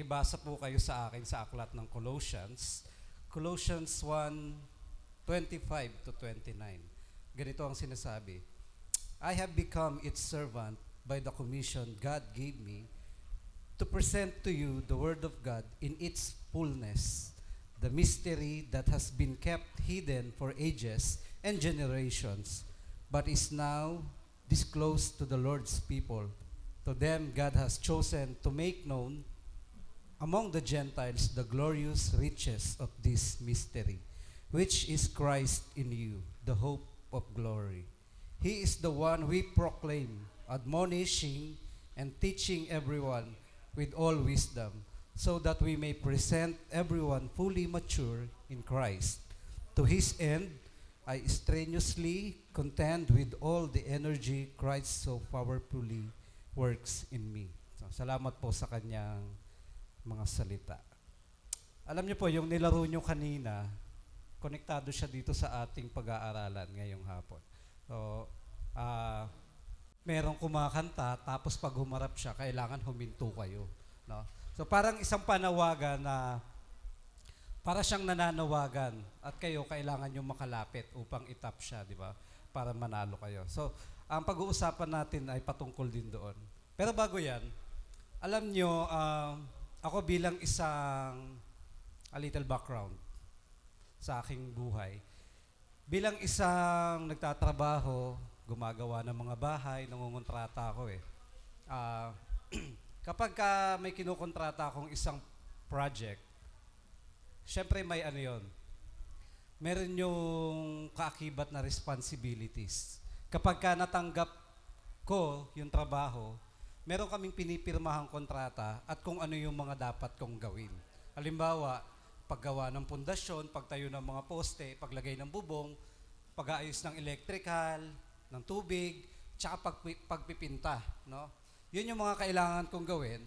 makibasa po kayo sa akin sa aklat ng Colossians. Colossians 1:25 to 29. Ganito ang sinasabi. I have become its servant by the commission God gave me to present to you the word of God in its fullness, the mystery that has been kept hidden for ages and generations, but is now disclosed to the Lord's people. To them God has chosen to make known among the Gentiles the glorious riches of this mystery, which is Christ in you, the hope of glory. He is the one we proclaim, admonishing and teaching everyone with all wisdom, so that we may present everyone fully mature in Christ. To his end, I strenuously contend with all the energy Christ so powerfully works in me. So, salamat po sa kanyang mga salita. Alam niyo po, yung nilaro niyo kanina, konektado siya dito sa ating pag-aaralan ngayong hapon. So, merong kumakanta, tapos pag humarap siya, kailangan huminto kayo. No? So, parang isang panawagan na para siyang nananawagan at kayo kailangan nyo makalapit upang itap siya, di ba? Para manalo kayo. So, ang pag-uusapan natin ay patungkol din doon. Pero bago yan, alam nyo, ako bilang isang a little background sa aking buhay. Bilang isang nagtatrabaho, gumagawa ng mga bahay, nangungontrata ako eh. Kapag may kinukontrata akong isang project, syempre may ano yun, meron yung kaakibat na responsibilities. Kapag natanggap ko yung trabaho, meron kaming pinipirmahang kontrata at kung ano yung mga dapat kong gawin. Halimbawa, paggawa ng pundasyon, pagtayo ng mga poste, paglagay ng bubong, pag-aayos ng electrical, ng tubig, tsaka pagpipinta. No? Yun yung mga kailangan kong gawin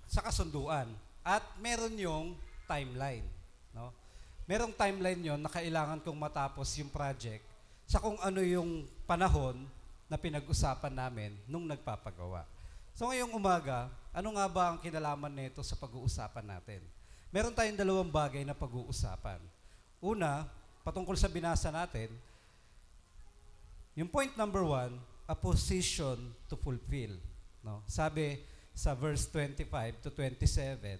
sa kasunduan. At meron yung timeline. No? Merong timeline yon na kailangan kong matapos yung project sa kung ano yung panahon na pinag-usapan namin nung nagpapagawa. So ngayong umaga, ano nga ba ang kinalaman nito sa pag-uusapan natin? Meron tayong dalawang bagay na pag-uusapan. Una, patungkol sa binasa natin, yung point number 1, a position to fulfill. No? Sabi sa verse 25 to 27,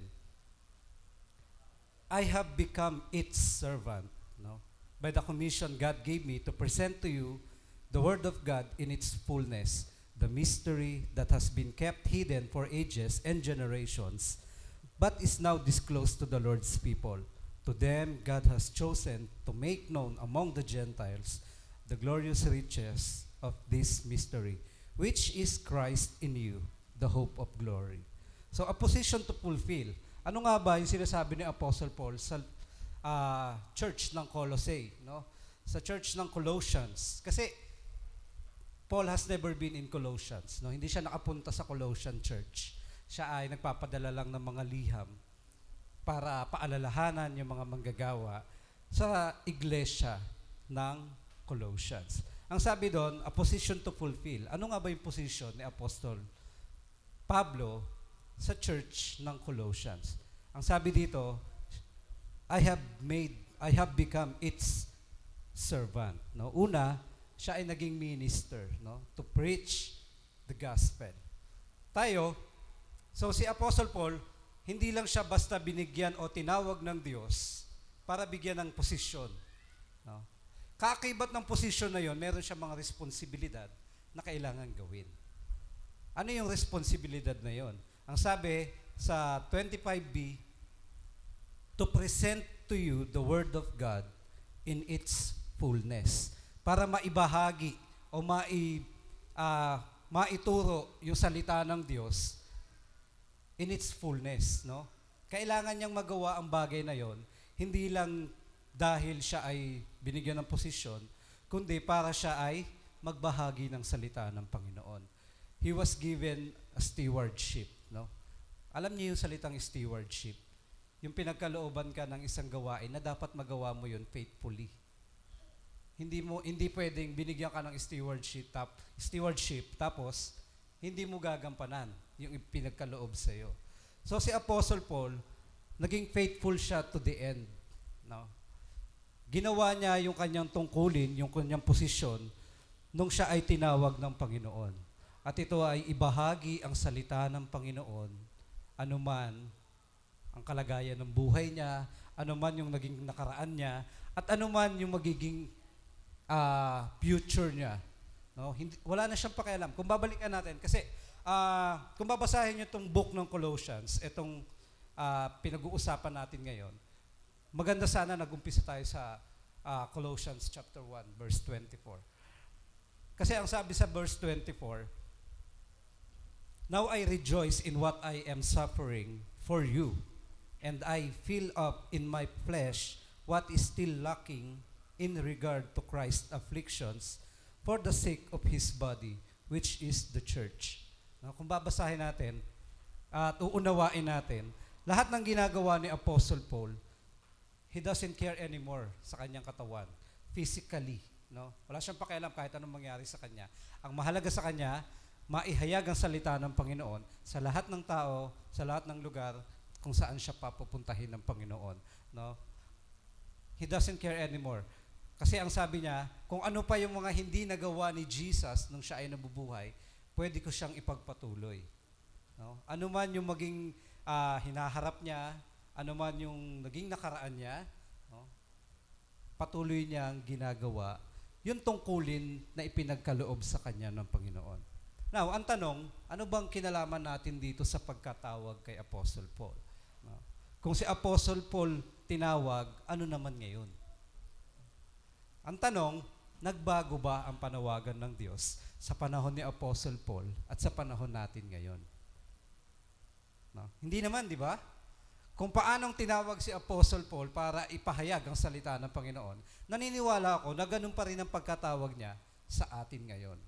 I have become its servant. No? By the commission God gave me to present to you the word of God in its fullness, the mystery that has been kept hidden for ages and generations, but is now disclosed to the Lord's people. To them God has chosen to make known among the Gentiles the glorious riches of this mystery, which is Christ in you, the hope of glory. So a position to fulfill. Ano nga ba yung sinasabi ni Apostle Paul sa church ng Colossae, no? Sa church ng Colossians. Kasi Paul has never been in Colossians, no? Hindi siya nakapunta sa Colossian church. Siya ay nagpapadala lang ng mga liham para paalalahanan yung mga manggagawa sa iglesia ng Colossians. Ang sabi doon, a position to fulfill. Ano nga ba yung position ni Apostol Pablo sa church ng Colossians? Ang sabi dito, I have become its servant. No? Una, siya ay naging minister, no? To preach the gospel. Tayo, so si Apostle Paul, hindi lang siya basta binigyan o tinawag ng Diyos para bigyan ng posisyon. No? Kaakibat ng posisyon na yon, meron siya mga responsibilidad na kailangan gawin. Ano yung responsibilidad na yon? Ang sabi sa 25b, to present to you the word of God in its fullness. Para maibahagi o maituro yung salita ng Diyos in its fullness. No? Kailangan niyang magawa ang bagay na yon, hindi lang dahil siya ay binigyan ng posisyon, kundi para siya ay magbahagi ng salita ng Panginoon. He was given a stewardship. No? Alam niyo yung salitang stewardship? Yung pinagkalooban ka ng isang gawain na dapat magawa mo yun faithfully. Hindi pwedeng binigyan ka ng stewardship tapos hindi mo gagampanan yung pinagkaloob sa iyo. So si Apostle Paul, naging faithful siya to the end. No? Ginawa niya yung kanyang tungkulin, yung kanyang posisyon, nung siya ay tinawag ng Panginoon. At ito ay ibahagi ang salita ng Panginoon, anuman ang kalagayan ng buhay niya, anuman yung naging nakaraan niya, at anuman yung magiging future niya. No? Wala na siyang pakialam. Kung babalikan natin, kasi kung babasahin niyo itong book ng Colossians, itong pinag-uusapan natin ngayon, maganda sana nag-umpisa tayo sa Colossians chapter 1, verse 24. Kasi ang sabi sa verse 24, "Now I rejoice in what I am suffering for you, and I fill up in my flesh what is still lacking in regard to Christ's afflictions for the sake of His body, which is the church." No, kung babasahin natin at uunawain natin, lahat ng ginagawa ni Apostle Paul, he doesn't care anymore sa kanyang katawan, physically. No? Wala siyang pakialam kahit anong mangyari sa kanya. Ang mahalaga sa kanya, maihayag ang salita ng Panginoon sa lahat ng tao, sa lahat ng lugar kung saan siya papupuntahin ng Panginoon. No? He doesn't care anymore. Kasi ang sabi niya, kung ano pa yung mga hindi nagawa ni Jesus nung siya ay nabubuhay, pwede ko siyang ipagpatuloy. No? Ano man yung maging hinaharap niya, ano man yung naging nakaraan niya, no? Patuloy niyang ginagawa yung tungkulin na ipinagkaloob sa kanya ng Panginoon. Now, ang tanong, ano bang kinalaman natin dito sa pagkatawag kay Apostle Paul? No? Kung si Apostle Paul tinawag, ano naman ngayon? Ang tanong, nagbago ba ang panawagan ng Diyos sa panahon ni Apostle Paul at sa panahon natin ngayon? No? Hindi naman, di ba? Kung paanong tinawag si Apostle Paul para ipahayag ang salita ng Panginoon, naniniwala ako na ganun pa rin ang pagkatawag niya sa atin ngayon.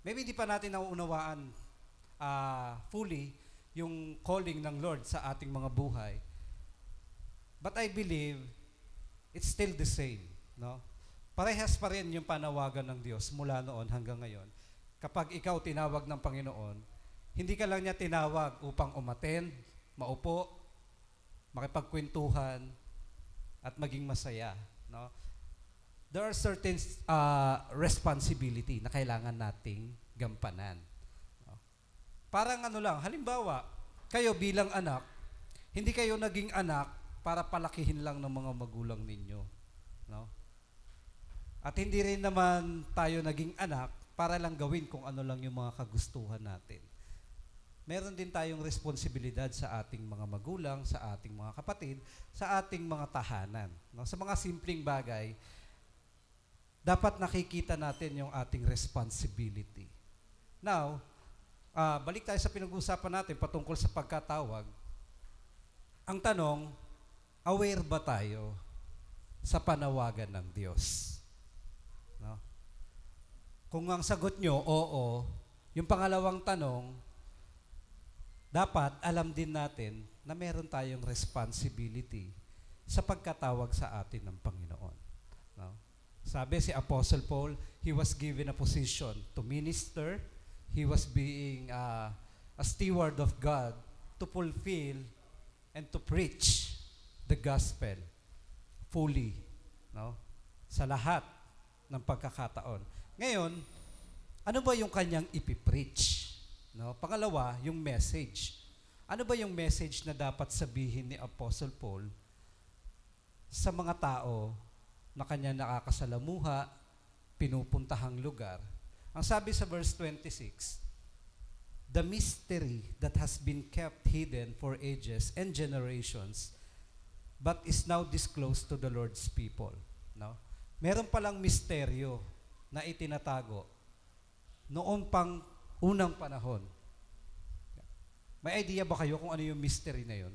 Maybe hindi pa natin nauunawaan fully yung calling ng Lord sa ating mga buhay. But I believe it's still the same. No? Parehas pa rin yung panawagan ng Diyos mula noon hanggang ngayon. Kapag ikaw tinawag ng Panginoon, hindi ka lang niya tinawag upang umattend, maupo, makipagkwentuhan, at maging masaya. No? There are certain responsibility na kailangan nating gampanan. No? Parang ano lang, halimbawa, kayo bilang anak, hindi kayo naging anak para palakihin lang ng mga magulang ninyo. No? At hindi rin naman tayo naging anak para lang gawin kung ano lang yung mga kagustuhan natin. Meron din tayong responsibilidad sa ating mga magulang, sa ating mga kapatid, sa ating mga tahanan. No? Sa mga simpleng bagay, dapat nakikita natin yung ating responsibility. Now, balik tayo sa pinag-uusapan natin patungkol sa pagkatawag. Ang tanong, aware ba tayo sa panawagan ng Diyos? No? Kung ang sagot nyo, oo, yung pangalawang tanong, dapat alam din natin na meron tayong responsibility sa pagkatawag sa atin ng Panginoon. No? Sabi si Apostle Paul, he was given a position to minister. He was being a steward of God to fulfill and to preach the gospel fully, no? Sa lahat ng pagkakataon. Ngayon, ano ba yung kanyang ipipreach? No? Pangalawa, yung message. Ano ba yung message na dapat sabihin ni Apostle Paul sa mga tao na kanya nakakasalamuha, pinupuntahang lugar? Ang sabi sa verse 26, "The mystery that has been kept hidden for ages and generations, but is now disclosed to the Lord's people." No? Meron palang misteryo na itinatago noon pang unang panahon. May idea ba kayo kung ano yung mystery na yun?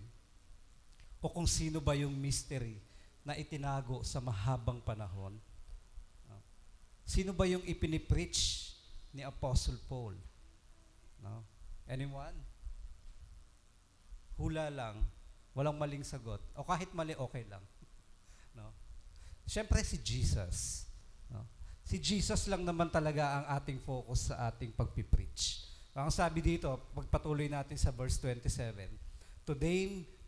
O kung sino ba yung mystery na itinago sa mahabang panahon? Sino ba yung ipinipreach ni Apostle Paul? No? Anyone? Hula lang. Walang maling sagot. O kahit mali, okay lang. No? Siyempre si Jesus. No? Si Jesus lang naman talaga ang ating focus sa ating pagpipreach. Ang sabi dito, pagpatuloy natin sa verse 27, To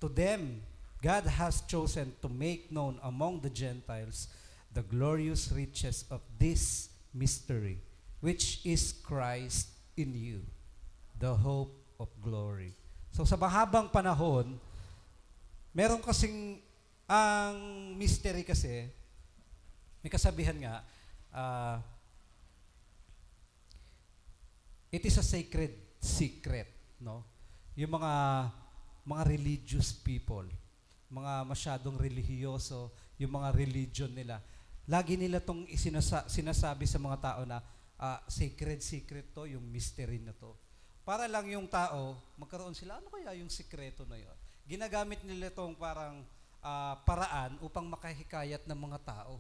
them, God has chosen to make known among the Gentiles the glorious riches of this mystery, which is Christ in you, the hope of glory. So sa mahabang panahon, meron kasing ang mystery kasi, may kasabihan nga, it is a sacred secret, no? Yung mga religious people, mga masyadong relihiyoso, yung mga religion nila, lagi nila tong sinasabi sa mga tao na sacred secret to, yung mystery na to. Para lang yung tao, magkaroon sila, ano kaya yung sikreto na yun? Ginagamit nila tong parang paraan upang makahikayat ng mga tao.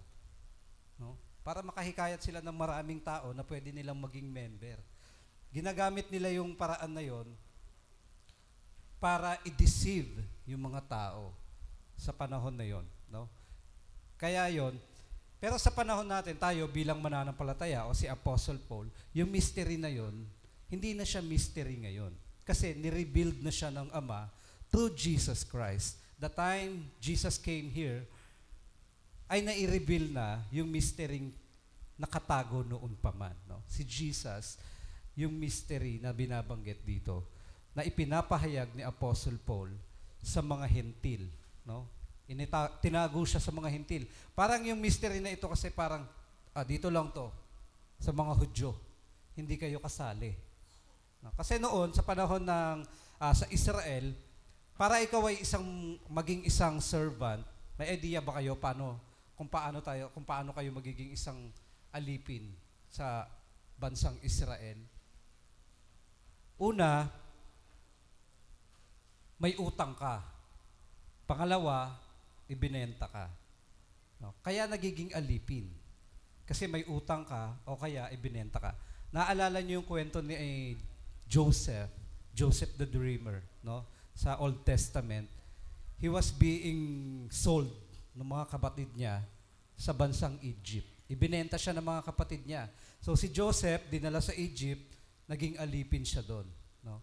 No? Para makahikayat sila ng maraming tao na pwede nilang maging member. Ginagamit nila yung paraan na yon para i-deceive yung mga tao sa panahon na yon, no? Kaya yon, pero sa panahon natin, tayo bilang mananampalataya o si Apostle Paul, yung mystery na yon, hindi na siya mystery ngayon. Kasi ni-revealed na siya ng Ama through Jesus Christ. The time Jesus came here, ay nai-reveal na yung mystery nakatago noon pa man, no? Si Jesus, yung mystery na binabanggit dito, na ipinapahayag ni Apostle Paul sa mga hentil, no? Tinago siya sa mga hentil. Parang yung mystery na ito kasi parang, dito lang to, sa mga Hudyo, hindi kayo kasali. No? Kasi noon, sa panahon ng, sa Israel, para ikaw ay maging isang servant, may idea ba kayo kung paano kayo magiging isang alipin sa bansang Israel? Una, may utang ka. Pangalawa, ibinenta ka. No? Kaya nagiging alipin. Kasi may utang ka o kaya ibinenta ka. Naalala niyo yung kwento ni Joseph the Dreamer, no? Sa Old Testament. He was being sold ng mga kapatid niya sa bansang Egypt. Ibinenta siya ng mga kapatid niya. So si Joseph, dinala sa Egypt, naging alipin siya doon, no?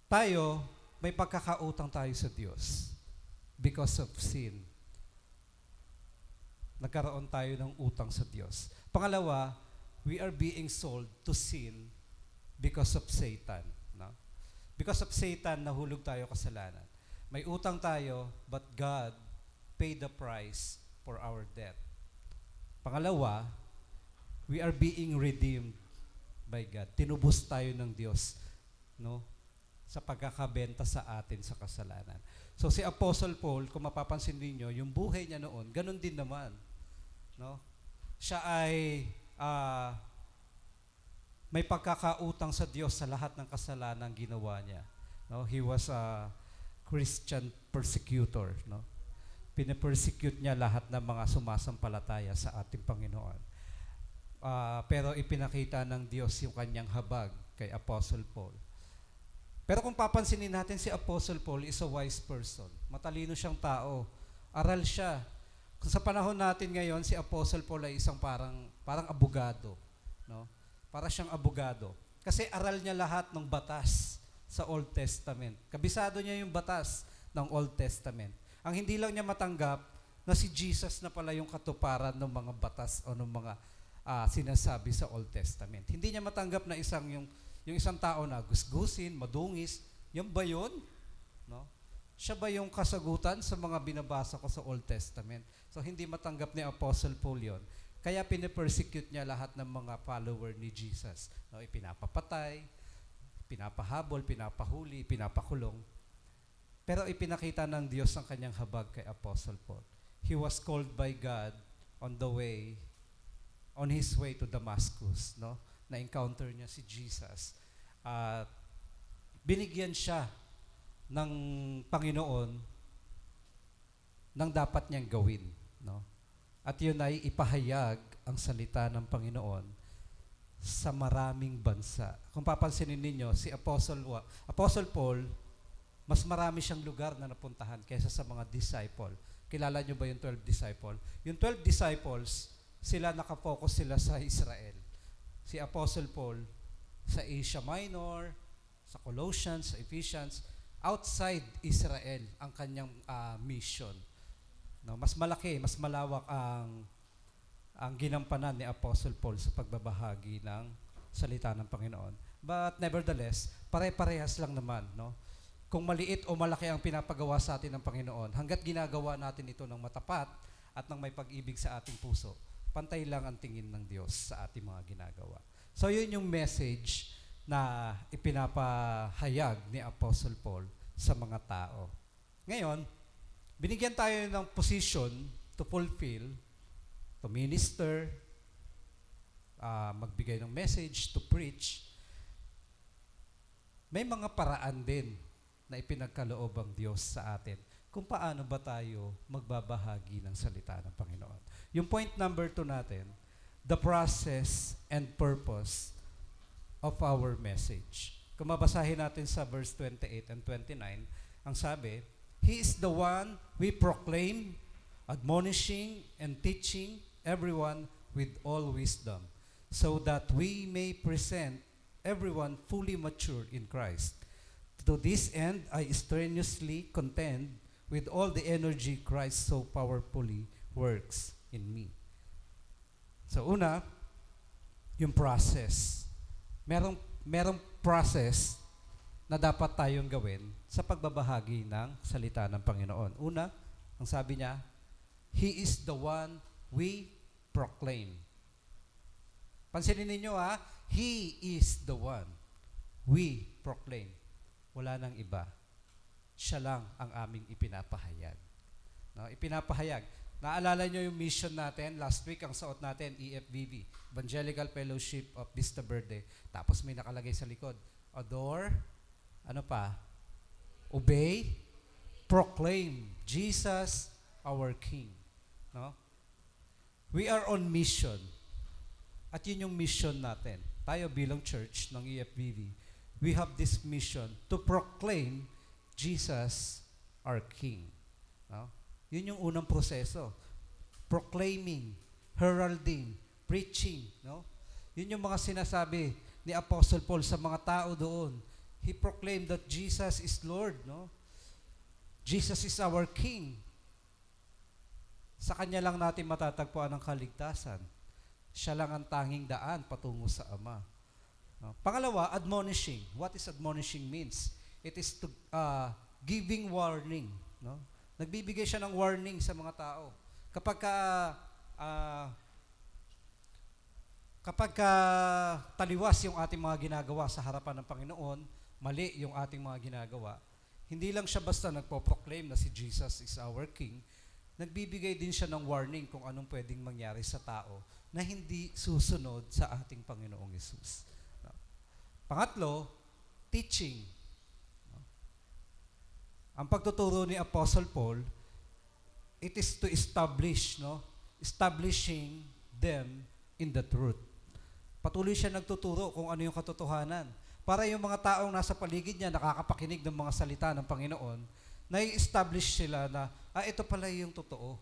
Tayo, may pagkakautang tayo sa Diyos because of sin. Nagkaroon tayo ng utang sa Diyos. Pangalawa, we are being sold to sin because of Satan, no? Because of Satan, nahulog tayo kasalanan. May utang tayo, but God paid the price for our debt. Pangalawa, we are being redeemed by God. Tinubos tayo ng Diyos, no? Sa pagkakabenta sa atin sa kasalanan. So si Apostle Paul, kung mapapansin niyo, yung buhay niya noon, ganun din naman, no? Siya ay may pagkakautang sa Diyos sa lahat ng kasalanan ginawa niya, no? He was a Christian persecutor, no? Pine-persecute niya lahat ng mga sumasampalataya sa ating Panginoon. Pero ipinakita ng Diyos yung kanyang habag kay Apostle Paul. Pero kung papansinin natin, si Apostle Paul is a wise person. Matalino siyang tao. Aral siya. Kung sa panahon natin ngayon, si Apostle Paul ay isang parang abogado, no? Para siyang abogado. Kasi aral niya lahat ng batas sa Old Testament. Kabisado niya yung batas ng Old Testament. Ang hindi lang niya matanggap na si Jesus na pala yung katuparan ng mga batas o ng mga sinasabi sa Old Testament. Hindi niya matanggap na yung isang tao na gusgusin, madungis, yan ba yun? No? Siya ba yung kasagutan sa mga binabasa ko sa Old Testament? So hindi matanggap ni Apostle Paul yun. Kaya pinipersecute niya lahat ng mga follower ni Jesus. No, ipinapapatay, pinapahabol, pinapahuli, pinapakulong. Pero ipinakita ng Diyos ang kanyang habag kay Apostle Paul. He was called by God on his way to Damascus, no? Na-encounter niya si Jesus. Binigyan siya ng Panginoon ng dapat niyang gawin, no? At yun ay ipahayag ang salita ng Panginoon sa maraming bansa. Kung papansinin ninyo, si Apostle Paul, mas marami siyang lugar na napuntahan kaysa sa mga disciple. Kilala niyo ba yung 12 disciple? Yung 12 disciples, nakafocus sila sa Israel. Si Apostle Paul, sa Asia Minor, sa Colossians, sa Ephesians, outside Israel ang kanyang mission. No, mas malaki, mas malawak ang ginampanan ni Apostle Paul sa pagbabahagi ng salita ng Panginoon. But nevertheless, pare-parehas lang naman, no? Kung maliit o malaki ang pinapagawa sa atin ng Panginoon, hangga't ginagawa natin ito ng matapat at ng may pag-ibig sa ating puso, pantay lang ang tingin ng Diyos sa ating mga ginagawa. So yun yung message na ipinapahayag ni Apostle Paul sa mga tao. Ngayon, binigyan tayo ng position to fulfill, to minister, magbigay ng message, to preach. May mga paraan din na ipinagkaloob ang Diyos sa atin kung paano ba tayo magbabahagi ng salita ng Panginoon. Yung point number 2 natin, the process and purpose of our message. Kung mabasahin natin sa verse 28 and 29, ang sabi, He is the one we proclaim, admonishing and teaching everyone with all wisdom, so that we may present everyone fully mature in Christ. To this end, I strenuously contend with all the energy Christ so powerfully works in me. So una, yung process. Merong process na dapat tayong gawin sa pagbabahagi ng salita ng Panginoon. Una, ang sabi niya, He is the one we proclaim. Pansinin ninyo He is the one we proclaim. Wala nang iba. Siya lang ang aming ipinapahayag. No, ipinapahayag. Naalala nyo yung mission natin, last week ang suot natin, EFBV, Evangelical Fellowship of Vista Verde. Tapos may nakalagay sa likod, adore, ano pa? Obey, proclaim, Jesus our King. No? We are on mission. At yun yung mission natin. Tayo bilang church ng EFBV, we have this mission to proclaim Jesus our King. No? Yun yung unang proseso. Proclaiming, heralding, preaching. No? Yun yung mga sinasabi ni Apostle Paul sa mga tao doon. He proclaimed that Jesus is Lord. No? Jesus is our King. Sa Kanya lang natin matatagpuan ang kaligtasan. Siya lang ang tanging daan patungo sa Ama. No? Pangalawa, admonishing. What is admonishing means? It is to giving warning. No? Nagbibigay siya ng warning sa mga tao. Kapag taliwas yung ating mga ginagawa sa harapan ng Panginoon, mali yung ating mga ginagawa, hindi lang siya basta nagpo-proclaim na si Jesus is our King, nagbibigay din siya ng warning kung anong pwedeng mangyari sa tao na hindi susunod sa ating Panginoong Yesus. Pangatlo, teaching. Ang pagtuturo ni Apostle Paul, it is to establish, establishing them in the truth. Patuloy siya nagtuturo kung ano yung katotohanan. Para yung mga taong nasa paligid niya, nakakapakinig ng mga salita ng Panginoon, na-establish sila na, ito pala yung totoo.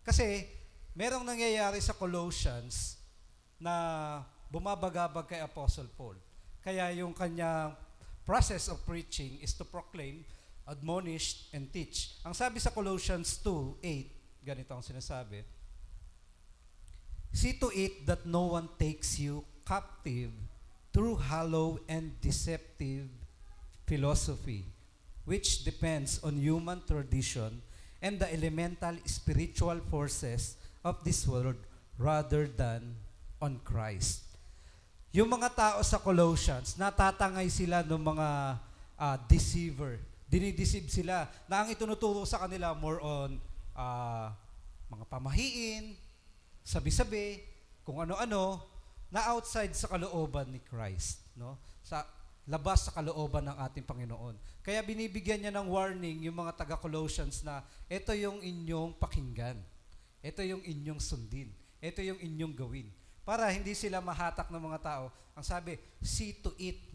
Kasi, merong nangyayari sa Colossians na bumabagabag kay Apostle Paul. Kaya yung kanyang process of preaching is to proclaim, admonish, and teach. Ang sabi sa Colossians 2:8, ganito ang sinasabi, See to it that no one takes you captive through hollow and deceptive philosophy, which depends on human tradition and the elemental spiritual forces of this world rather than on Christ. Yung mga tao sa Colossians, natatangay sila ng mga deceiver. Dinideceive sila na ang itunuturo sa kanila more on mga pamahiin, sabi-sabi, kung ano-ano, na outside sa kalooban ni Christ. No? Sa labas sa kalooban ng ating Panginoon. Kaya binibigyan niya ng warning yung mga taga-Colossians na ito yung inyong pakinggan. Ito yung inyong sundin. Ito yung inyong gawin. Para hindi sila mahatak ng mga tao. Ang sabi, see to it,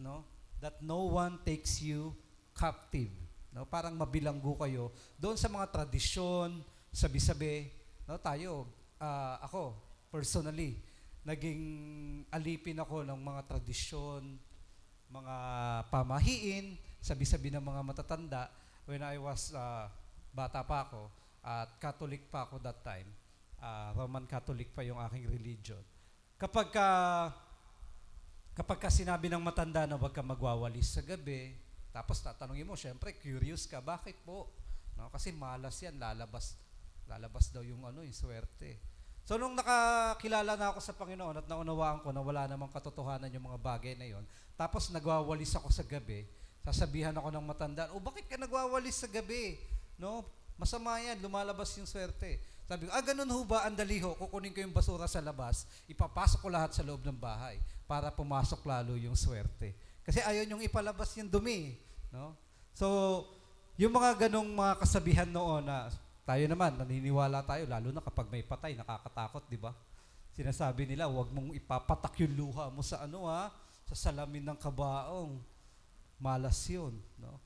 that no one takes you captive. No? Parang mabilanggo kayo doon sa mga tradisyon, sabi-sabi. Ako, personally, naging alipin ako ng mga tradisyon, mga pamahiin, sabi-sabi ng mga matatanda when I was bata pa ako at Catholic pa ako that time. Roman Catholic pa yung aking religion. Kapag ka, kapag ka sinabi ng matanda na huwag ka magwawalis sa gabi, tapos tatanungin mo, syempre curious ka, bakit po? No, kasi malas yan, lalabas daw yung yung swerte. So nung nakakilala na ako sa Panginoon at naunawaan ko na wala namang katotohanan yung mga bagay na yon, tapos nagwawalis ako sa gabi, sasabihan ako ng matanda, bakit ka nagwawalis sa gabi? No? Masama yan, lumalabas yung swerte. Sabi ko, ganun ho ba, andali ho, kukunin ko yung basura sa labas, ipapasok ko lahat sa loob ng bahay para pumasok lalo yung swerte. Kasi ayaw yung ipalabas yung dumi. No? So, yung mga ganong mga kasabihan noon na tayo naman, naniniwala tayo, lalo na kapag may patay, nakakatakot, di ba? Sinasabi nila, huwag mong ipapatak yung luha mo sa sa salamin ng kabaong. Malas yun, no?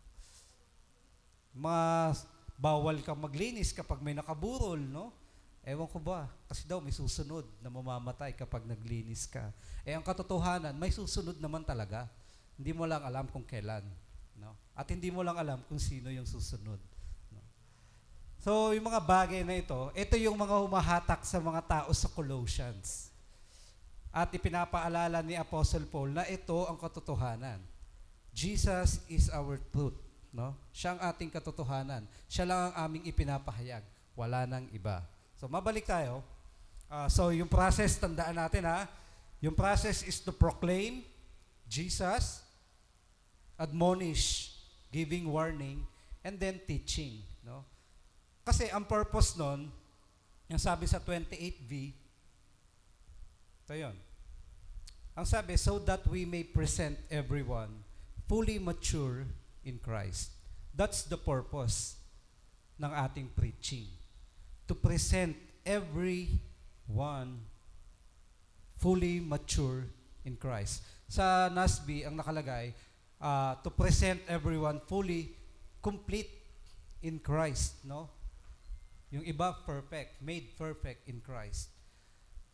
Bawal kang maglinis kapag may nakaburol, no? Ewan ko ba, kasi daw may susunod na mamamatay kapag naglinis ka. Ang katotohanan, may susunod naman talaga. Hindi mo lang alam kung kailan, no? At hindi mo lang alam kung sino yung susunod. So, yung mga bagay na ito yung mga humahatak sa mga tao sa Colossians. At ipinapaalala ni Apostle Paul na ito ang katotohanan. Jesus is our truth. No? Siya ang ating katotohanan. Siya lang ang aming ipinapahayag. Wala nang iba. So, mabalik tayo. So, yung process, tandaan natin yung process is to proclaim Jesus, admonish, giving warning, and then teaching. No? Kasi ang purpose nun, yung sabi sa 28b, ito yun. Ang sabi, so that we may present everyone fully mature in Christ. That's the purpose ng ating preaching. To present everyone fully mature in Christ. Sa NASB, ang nakalagay, to present everyone fully complete in Christ, no? Yung iba, perfect, made perfect in Christ.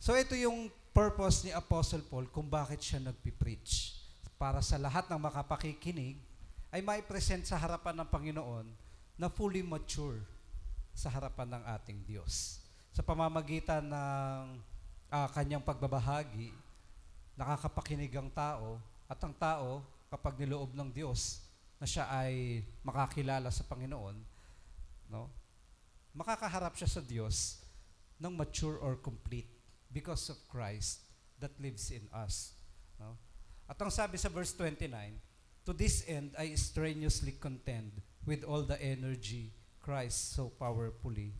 So ito yung purpose ni Apostle Paul kung bakit siya nagpipreach. Para sa lahat ng makapakikinig, ay mai-present sa harapan ng Panginoon na fully mature sa harapan ng ating Diyos. Sa pamamagitan ng kanyang pagbabahagi, nakakapakinig ang tao, at ang tao, kapag niloob ng Diyos na siya ay makakilala sa Panginoon, no? Makakaharap siya sa Diyos ng mature or complete because of Christ that lives in us. No? At ang sabi sa verse 29, to this end, I strenuously contend with all the energy Christ so powerfully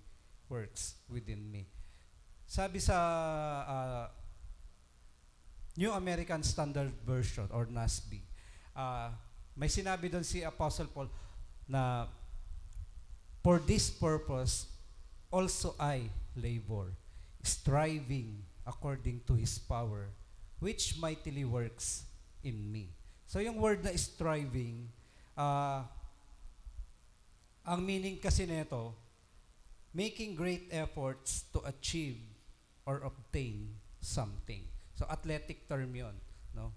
works within me. Sabi sa New American Standard Version or NASB, may sinabi doon si Apostle Paul na for this purpose, also I labor, striving according to His power, which mightily works in me. So yung word na striving, ang meaning kasi nito, making great efforts to achieve or obtain something. So athletic term yun, no?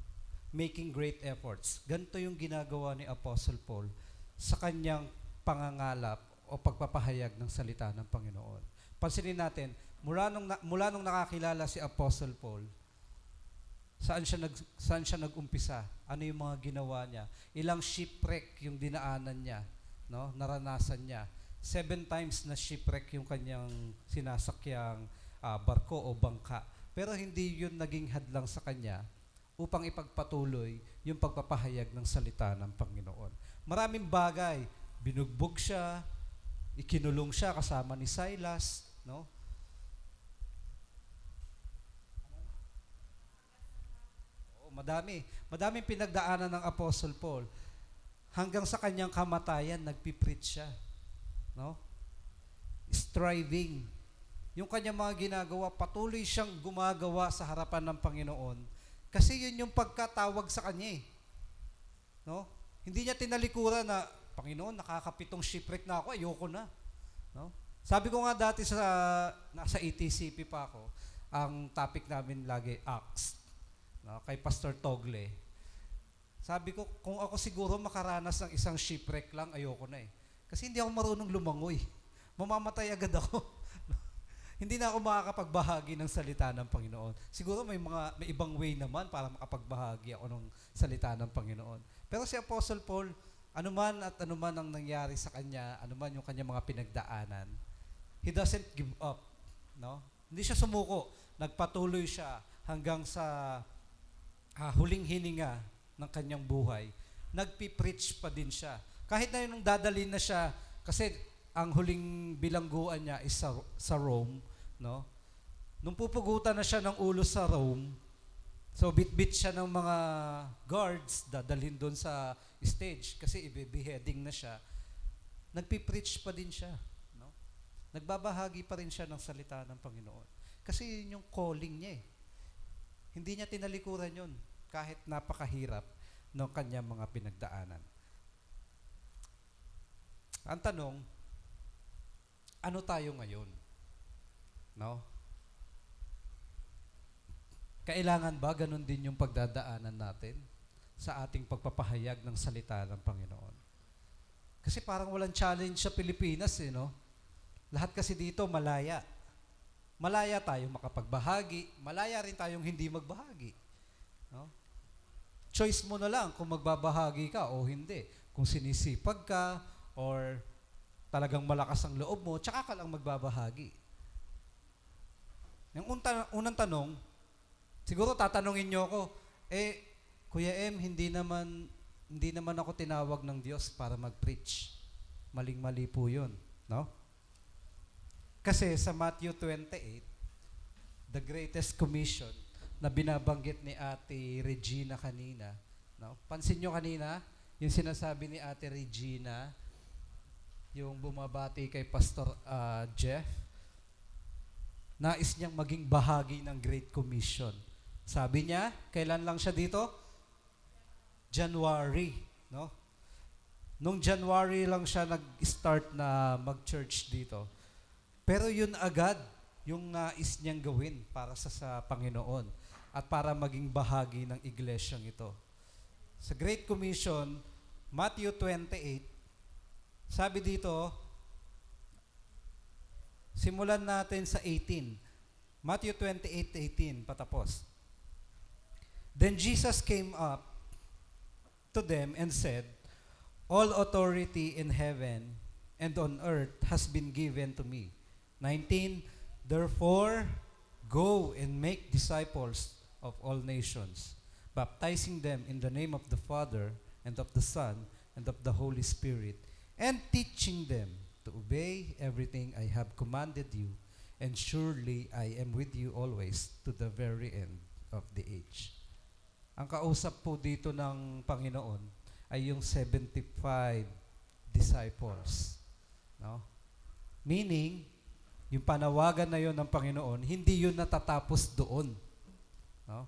Making great efforts. Ganito yung ginagawa ni Apostle Paul sa kanyang pangangalap o pagpapahayag ng salita ng Panginoon. Pansinin natin, mula nung nakakilala si Apostle Paul, saan siya nag-umpisa? Ano yung mga ginawa niya? Ilang shipwreck yung dinaanan niya, no? Naranasan niya. 7 times na shipwreck yung kanyang sinasakyang barko o bangka. Pero hindi yun naging hadlang sa kanya upang ipagpatuloy yung pagpapahayag ng salita ng Panginoon. Maraming bagay, binugbog siya, ikinulong siya kasama ni Silas, no? Madaming pinagdaanan ng Apostle Paul. Hanggang sa kanyang kamatayan, nagpipreach siya, no? Striving. Yung kanyang mga ginagawa, patuloy siyang gumagawa sa harapan ng Panginoon. Kasi yun yung pagkatawag sa kanya, no? Hindi niya tinalikuran na, Panginoon, nakakapitong shipwreck na ako, ayoko na. No? Sabi ko nga dati nasa ETCP pa ako, ang topic namin lagi, Acts. No? Kay Pastor Togle. Sabi ko, kung ako siguro makaranas ng isang shipwreck lang, ayoko na eh. Kasi hindi ako marunong lumangoy. Mamamatay agad ako. Hindi na ako makakapagbahagi ng salita ng Panginoon. Siguro may ibang way naman para makapagbahagi ako ng salita ng Panginoon. Pero si Apostle Paul, anuman at anuman ang nangyari sa kanya, anuman yung kanya mga pinagdaanan, he doesn't give up. No? Hindi siya sumuko. Nagpatuloy siya hanggang sa huling hininga ng kanyang buhay. Nagpipreach pa din siya. Kahit na yung dadalhin na siya, kasi ang huling bilangguan niya is sa Rome, no? Nung pupugutan na siya ng ulo sa Rome, so bit-bit siya ng mga guards, dadalhin doon sa stage kasi i-beheading na siya. Nagpipreach pa din siya, no? Nagbabahagi pa rin siya ng salita ng Panginoon. Kasi yun yung calling niya eh. Hindi niya tinalikuran yun kahit napakahirap ng kanyang mga pinagdaanan. Ang tanong, ano tayo ngayon? No? Kailangan ba ganun din yung pagdadaanan natin sa ating pagpapahayag ng salita ng Panginoon? Kasi parang walang challenge sa Pilipinas eh, no? Lahat kasi dito malaya. Malaya tayong makapagbahagi, malaya rin tayong hindi magbahagi. No? Choice mo na lang kung magbabahagi ka o hindi. Kung sinisipag ka or talagang malakas ang loob mo, tsaka ka lang magbabahagi. Yung unang tanong, siguro tatanungin nyo ako, Kuya M, hindi naman ako tinawag ng Diyos para mag-preach. Maling-mali po yun. No? Kasi sa Matthew 28, the greatest commission na binabanggit ni Ate Regina kanina, no? Pansin nyo kanina, yung sinasabi ni Ate Regina, yung bumabati kay Pastor Jeff, nais niyang maging bahagi ng Great Commission. Sabi niya, kailan lang siya dito? January, no? Nung January lang siya nag-start na mag-church dito. Pero yun agad yung nais niyang gawin para sa Panginoon at para maging bahagi ng iglesyang ito. Sa Great Commission, Matthew 28, sabi dito, simulan natin sa 18. Matthew 28:18, patapos. Then Jesus came up to them and said, all authority in heaven and on earth has been given to me. 19, therefore, go and make disciples of all nations, baptizing them in the name of the Father and of the Son and of the Holy Spirit, and teaching them to obey everything I have commanded you, and surely I am with you always to the very end of the age. Ang kausap po dito ng Panginoon ay yung 75 disciples. No? Meaning, yung panawagan na yon ng Panginoon, hindi yun natatapos doon. No?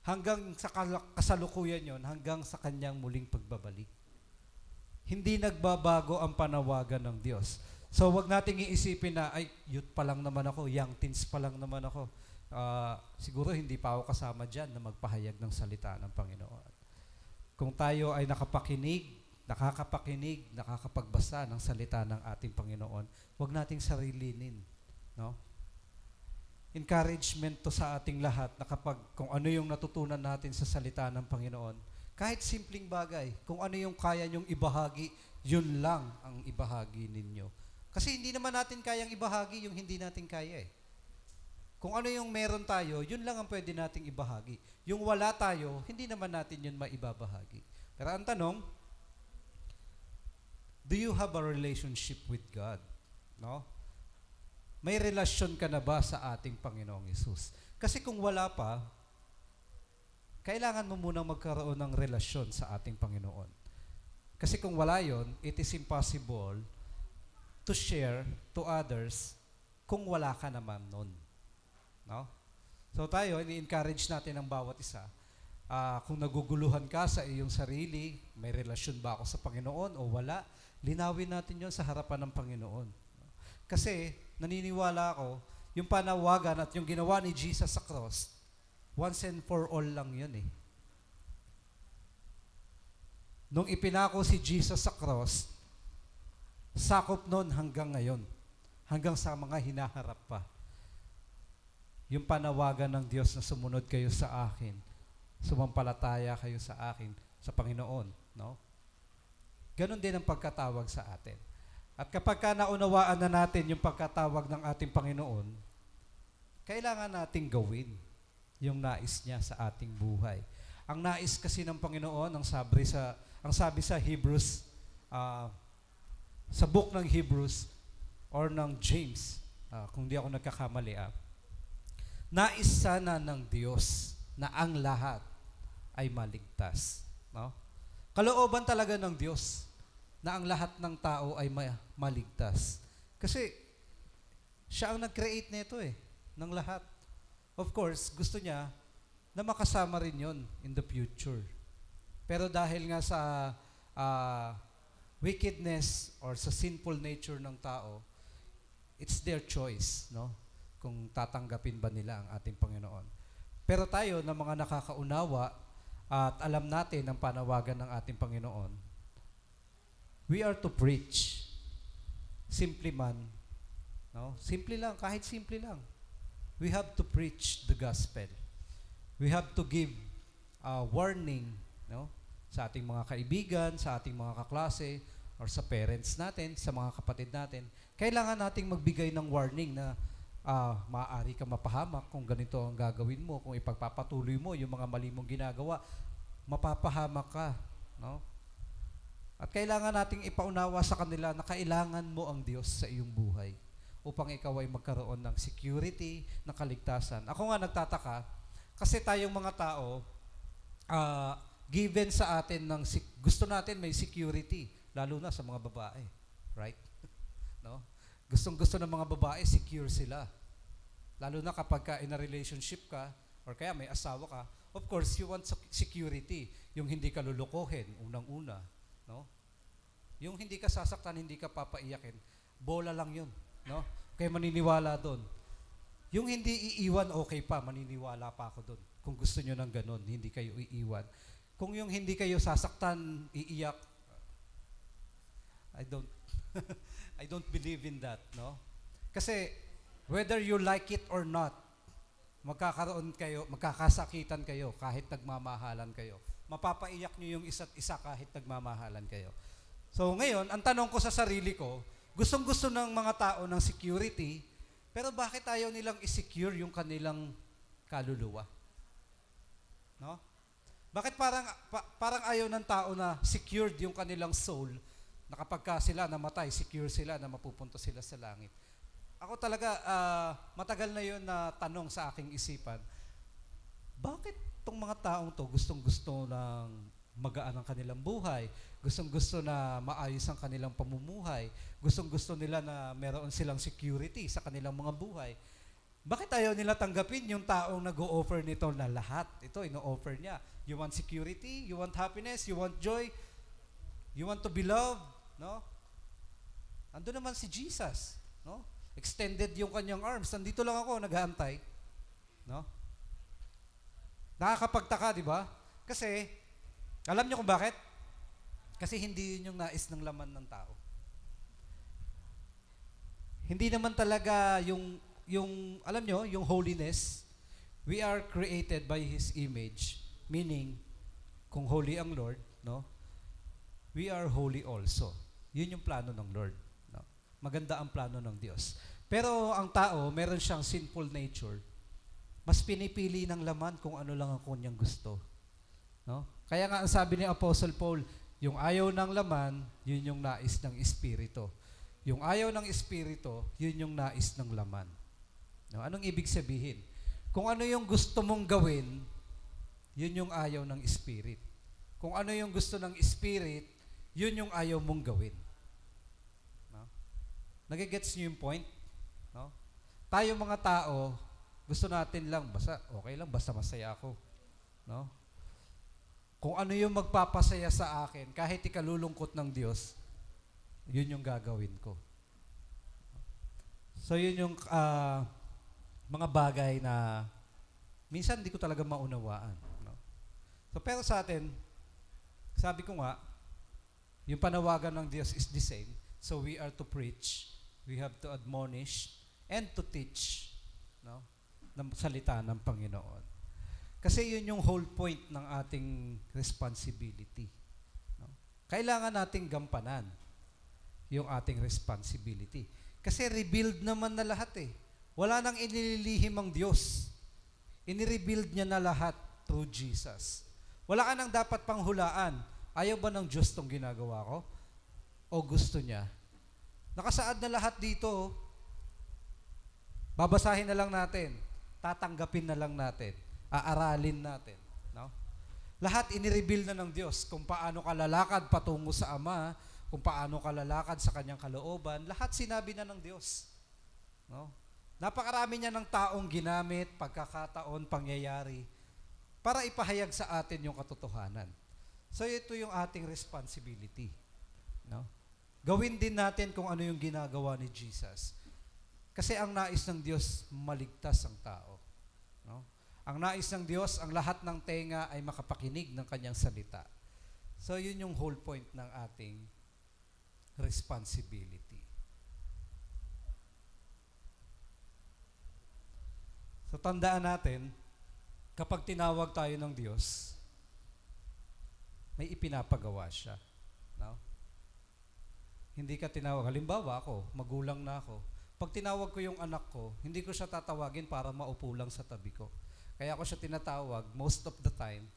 Hanggang sa kasalukuyan yon, hanggang sa kanyang muling pagbabalik. Hindi nagbabago ang panawagan ng Diyos. So wag nating iisipin na, ay, youth pa lang naman ako, young teens pa lang naman ako. Siguro hindi pa ako kasama dyan na magpahayag ng salita ng Panginoon. Kung tayo ay nakakapakinig, nakakapagbasa ng salita ng ating Panginoon, wag nating sarilinin. No? Encouragement to sa ating lahat na kung ano yung natutunan natin sa salita ng Panginoon, kahit simpleng bagay, kung ano yung kaya nyong ibahagi, yun lang ang ibahagi ninyo. Kasi hindi naman natin kayang ibahagi yung hindi natin kaya eh. Kung ano yung meron tayo, yun lang ang pwede nating ibahagi. Yung wala tayo, hindi naman natin yun maibabahagi. Pero ang tanong, do you have a relationship with God? No? May relasyon ka na ba sa ating Panginoong Hesus? Kasi kung wala pa, kailangan mo munang magkaroon ng relasyon sa ating Panginoon. Kasi kung wala yon, it is impossible to share to others kung wala ka naman nun. No? So tayo, ini-encourage natin ang bawat isa. Kung naguguluhan ka sa iyong sarili, may relasyon ba ako sa Panginoon o wala, linawin natin yon sa harapan ng Panginoon. Kasi naniniwala ako, yung panawagan at yung ginawa ni Jesus sa cross, once and for all lang yun eh. Nung ipinako si Jesus sa cross, sakop nun hanggang ngayon. Hanggang sa mga hinaharap pa. Yung panawagan ng Diyos na sumunod kayo sa akin, sumampalataya kayo sa akin, sa Panginoon. No? Ganon din ang pagkatawag sa atin. At kapag ka naunawaan na natin yung pagkatawag ng ating Panginoon, kailangan nating gawin yung nais niya sa ating buhay. Ang nais kasi ng Panginoon, ang sabi sa Hebrews, sa book ng Hebrews or ng James, kung di ako nagkakamali, nais sana ng Diyos na ang lahat ay maligtas. No? Kalooban talaga ng Diyos na ang lahat ng tao ay maligtas. Kasi siya ang nag-create nito ng lahat. Of course, gusto niya na makasama rin yon in the future. Pero dahil nga sa wickedness or sa sinful nature ng tao, it's their choice, no? Kung tatanggapin ba nila ang ating Panginoon. Pero tayo na mga nakakaunawa at alam natin ang panawagan ng ating Panginoon, we are to preach. Simple man, no? Simple lang, kahit simple lang. We have to preach the gospel. We have to give warning, no? Sa ating mga kaibigan, sa ating mga kaklase, or sa parents natin, sa mga kapatid natin. Kailangan nating magbigay ng warning na maaari ka mapahamak kung ganito ang gagawin mo, kung ipagpapatuloy mo yung mga mali mong ginagawa, mapapahamak ka, no? At kailangan nating ipaunawa sa kanila na kailangan mo ang Diyos sa iyong buhay upang ikaw ay magkaroon ng security, ng kaligtasan. Ako nga nagtataka, kasi tayong mga tao, given sa atin gusto natin may security, lalo na sa mga babae, right? No? Gustong-gusto ng mga babae, secure sila. Lalo na kapag ka in a relationship ka, or kaya may asawa ka, of course, you want security. Yung hindi ka lulukohin, unang-una. No? Yung hindi ka sasaktan, hindi ka papaiyakin, bola lang yun. No? Kaya maniniwala doon. Yung hindi iiwan, okay pa, maniniwala pa ako doon. Kung gusto nyo ng ganun, hindi kayo iiwan. Kung yung hindi kayo sasaktan, iiyak, I don't believe in that, no? Kasi whether you like it or not, magkakasakitan kayo kahit nagmamahalan kayo. Mapapaiyak nyo yung isa't isa kahit nagmamahalan kayo. So ngayon, ang tanong ko sa sarili ko, gustong-gusto ng mga tao ng security, pero bakit ayaw nilang i-secure yung kanilang kaluluwa? No? Bakit parang ayaw ng tao na secured yung kanilang soul, na kapag ka sila namatay, secure sila na mapupunta sila sa langit? Ako talaga, matagal na yun na tanong sa aking isipan, bakit tong mga taong to gustong-gusto ng magaan ang kanilang buhay, gustong-gusto na maayos ang kanilang pamumuhay, gustong-gusto nila na meron silang security sa kanilang mga buhay? Bakit ayaw nila tanggapin yung taong nag-o-offer nito na lahat? Ito, ino-offer niya. You want security, you want happiness, you want joy, you want to be loved, no? Ando naman si Jesus, no? Extended yung kanyang arms. Nandito lang ako, nag-aantay, no? Nakakapagtaka, di ba? Kasi, alam niyo kung bakit? Kasi hindi yun yung nais ng laman ng tao. Hindi naman talaga yung alam nyo, yung holiness, we are created by His image. Meaning, kung holy ang Lord, no? We are holy also. Yun yung plano ng Lord. No? Maganda ang plano ng Diyos. Pero ang tao, meron siyang sinful nature. Mas pinipili ng laman kung ano lang ang kanyang gusto. No? Kaya nga ang sabi ni Apostle Paul, yung ayaw ng laman, yun yung nais ng Espiritu. Yung ayaw ng Espiritu, yun yung nais ng laman. No? Anong ibig sabihin? Kung ano yung gusto mong gawin, yun yung ayaw ng Spirit. Kung ano yung gusto ng Spirit, yun yung ayaw mong gawin. No? Nagigets niyo yung point? No? Tayo mga tao, gusto natin lang, okay lang, basta masaya ako. No? Kung ano yung magpapasaya sa akin, kahit ikalulungkot ng Diyos, yun yung gagawin ko. So yun yung mga bagay na minsan hindi ko talaga maunawaan. No? So pero sa atin, sabi ko nga, Yung panawagan ng Diyos is the same. So we are to preach, we have to admonish, and to teach, no? Ng salita ng Panginoon. Kasi yun yung whole point ng ating responsibility. No? Kailangan nating gampanan yung ating responsibility. Kasi rebuild naman na lahat eh. Wala nang inililihim ang Diyos. Inirebuild niya na lahat through Jesus. Wala ka nang dapat panghulaan. Ayaw ba ng Diyos tong ginagawa ko? O gusto niya? Nakasaad na lahat dito. Oh. Babasahin na lang natin. Tatanggapin na lang natin. Aaralin natin. No? Lahat inireveal na ng Diyos kung paano ka lalakad patungo sa Ama, kung paano ka lalakad sa Kanyang kalooban, lahat sinabi na ng Diyos. No? Napakarami niya ng taong ginamit, pagkakataon, pangyayari, para ipahayag sa atin yung katotohanan. So ito yung ating responsibility. No? Gawin din natin kung ano yung ginagawa ni Jesus. Kasi ang nais ng Diyos, maligtas ang tao. No? Ang nais ng Diyos, ang lahat ng tenga ay makapakinig ng Kanyang salita. So yun yung whole point ng ating responsibility. So tandaan natin, kapag tinawag tayo ng Diyos, may ipinapagawa siya. No? Hindi ka tinawag. Halimbawa ako, magulang na ako. Pag tinawag ko yung anak ko, hindi ko siya tatawagin para maupo lang sa tabi ko. Kaya ako siya tinatawag most of the time,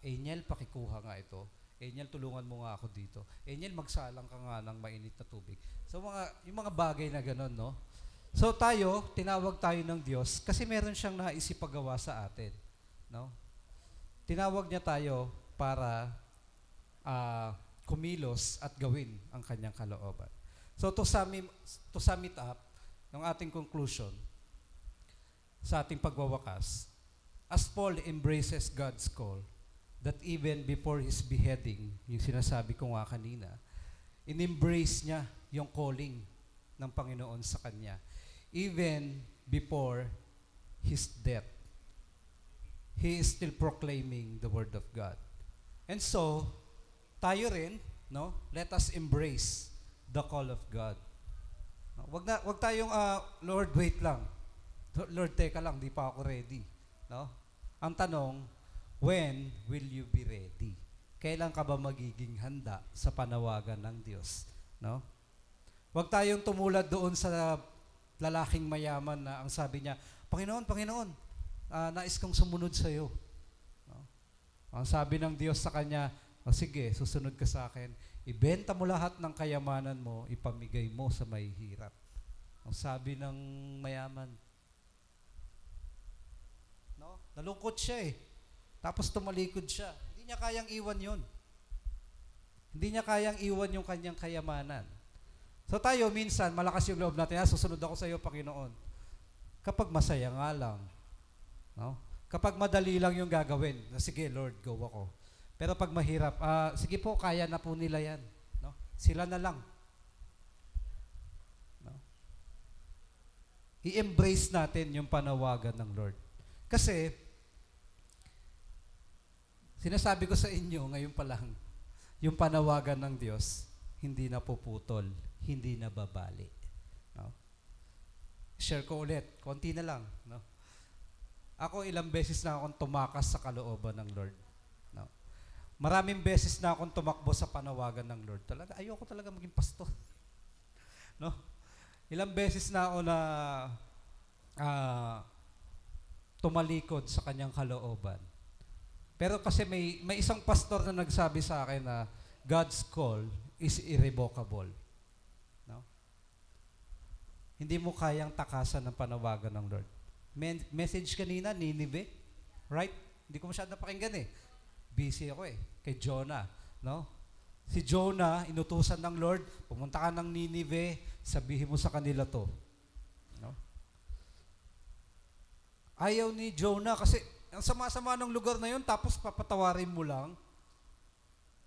Angel, pakikuha nga ito. Angel, tulungan mo nga ako dito. Angel, magsalang ka nga ng mainit na tubig. So yung mga bagay na gano'n, no? So tayo, tinawag tayo ng Diyos kasi meron siyang naisipagawa sa atin. No? Tinawag niya tayo para kumilos at gawin ang Kanyang kalooban. So to sum it up, ng ating conclusion, sa ating pagwawakas, as Paul embraces God's call, that even before his beheading, yung sinasabi ko nga kanina, in-embrace niya yung calling ng Panginoon sa kanya. Even before his death, he is still proclaiming the Word of God. And so, tayo rin, no? Let us embrace the call of God. No? Wag tayong, Lord, wait lang. Lord, teka lang, di pa ako ready. No? Ang tanong, when will you be ready? Kailan ka ba magiging handa sa panawagan ng Diyos? No? Huwag tayong tumulad doon sa lalaking mayaman na ang sabi niya, Panginoon, nais kong sumunod sa iyo. No? Ang sabi ng Diyos sa kanya, sige, susunod ka sa akin. Ibenta mo lahat ng kayamanan mo, ipamigay mo sa mahihirap. Ang sabi ng mayaman, no? Nalungkot siya eh. Tapos tumalikod siya. Hindi niya kayang iwan yun. Hindi niya kayang iwan yung kanyang kayamanan. So tayo minsan, malakas yung loob natin, susunod ako sa iyo, Panginoon. Kapag masaya nga lang. No? Kapag madali lang yung gagawin, sige Lord, go ako. Pero pag mahirap, sige po, kaya na po nila yan. No? Sila na lang. No? I-embrace natin yung panawagan ng Lord. Kasi, sinasabi ko sa inyo ngayon pa lang, yung panawagan ng Diyos, hindi na puputol, hindi na babali. No? Share ko ulit, konti na lang. No? Ako ilang beses na akong tumakas sa kalooban ng Lord. No? Maraming beses na akong tumakbo sa panawagan ng Lord. Ayoko talaga maging pastor. No? Ilang beses na ako na tumalikod sa kanyang kalooban. Pero kasi may isang pastor na nagsabi sa akin na God's call is irrevocable. No? Hindi mo kayang takasan ng panawagan ng Lord. Message kanina, Nineveh, right? Hindi ko masyadong napakinggan eh. Busy ako eh, kay Jonah. No? Si Jonah, inutusan ng Lord, pumunta ka ng Nineveh, sabihin mo sa kanila to. No? Ayaw ni Jonah kasi ang sama-sama ng lugar na yun, tapos papatawarin mo lang.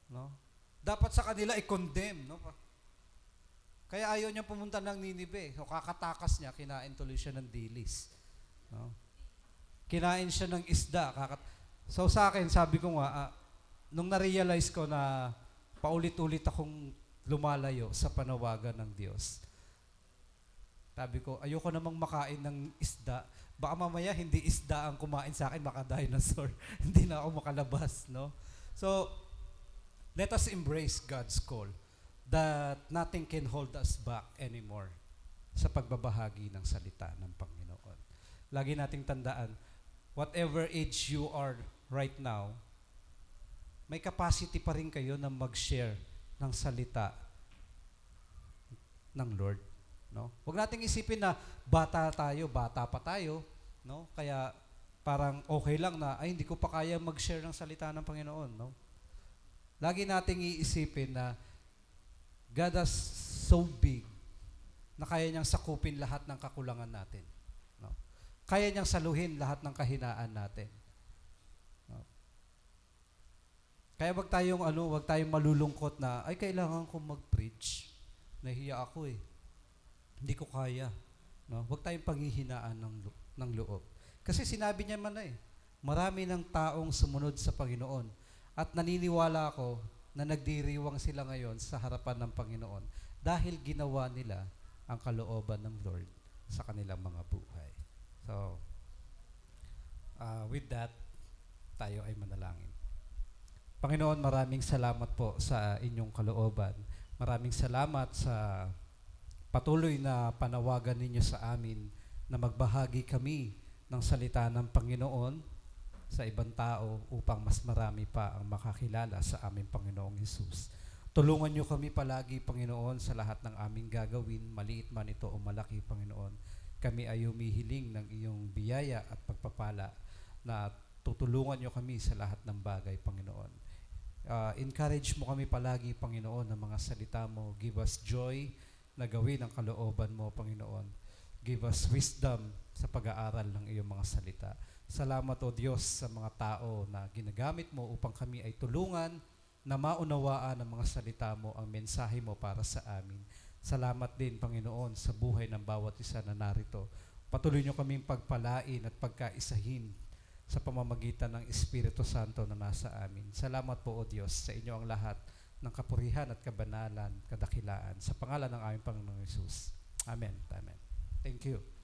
No? Dapat sa kanila i-condemn. No? Kaya ayaw niya pumunta ng Nineveh. So kakatakas niya, kinain tuloy siya ng dilis. No? Kinain siya ng isda. So sa akin, sabi ko nga, nung na-realize ko na paulit-ulit akong lumalayo sa panawagan ng Diyos. Sabi ko, ayoko namang makain ng isda. Baka mamaya hindi isda ang kumain sa akin, baka dinosaur. Hindi na ako makalabas, no? So, let us embrace God's call that nothing can hold us back anymore sa pagbabahagi ng salita ng Panginoon. Lagi nating tandaan, whatever age you are right now, may capacity pa rin kayo na mag-share ng salita ng Lord. No? Huwag nating isipin na bata pa tayo, no? Kaya parang okay lang na ay hindi ko pa kaya mag-share ng salita ng Panginoon, no? Lagi nating iisipin na God is so big na kaya niyang sakupin lahat ng kakulangan natin, no? Kaya niyang saluhin lahat ng kahinaan natin. No? Kaya wag tayong malulungkot na ay kailangan kong mag-preach. Nahiya ako eh. Hindi ko kaya. No? Huwag tayong panghihinaan ng loob. Kasi sinabi niya man marami ng taong sumunod sa Panginoon. At naniniwala ako na nagdiriwang sila ngayon sa harapan ng Panginoon dahil ginawa nila ang kalooban ng Lord sa kanilang mga buhay. So, with that, tayo ay manalangin. Panginoon, maraming salamat po sa inyong kalooban. Maraming salamat sa patuloy na panawagan ninyo sa amin na magbahagi kami ng salita ng Panginoon sa ibang tao upang mas marami pa ang makakilala sa aming Panginoong Hesus. Tulungan niyo kami palagi, Panginoon, sa lahat ng aming gagawin, maliit man ito o malaki, Panginoon. Kami ay humihiling ng iyong biyaya at pagpapala na tutulungan niyo kami sa lahat ng bagay, Panginoon. Encourage mo kami palagi, Panginoon, ng mga salita mo. Give us joy na gawin ang kalooban mo, Panginoon. Give us wisdom sa pag-aaral ng iyong mga salita. Salamat, O Diyos, sa mga tao na ginagamit mo upang kami ay tulungan na maunawaan ang mga salita mo, ang mensahe mo para sa amin. Salamat din, Panginoon, sa buhay ng bawat isa na narito. Patuloy niyo kaming pagpalain at pagkaisahin sa pamamagitan ng Espiritu Santo na nasa amin. Salamat po, O Diyos, sa inyo ang lahat ng kapurihan at kabanalan, kadakilaan. Sa pangalan ng aming Panginoong Hesus. Amen. Amen. Thank you.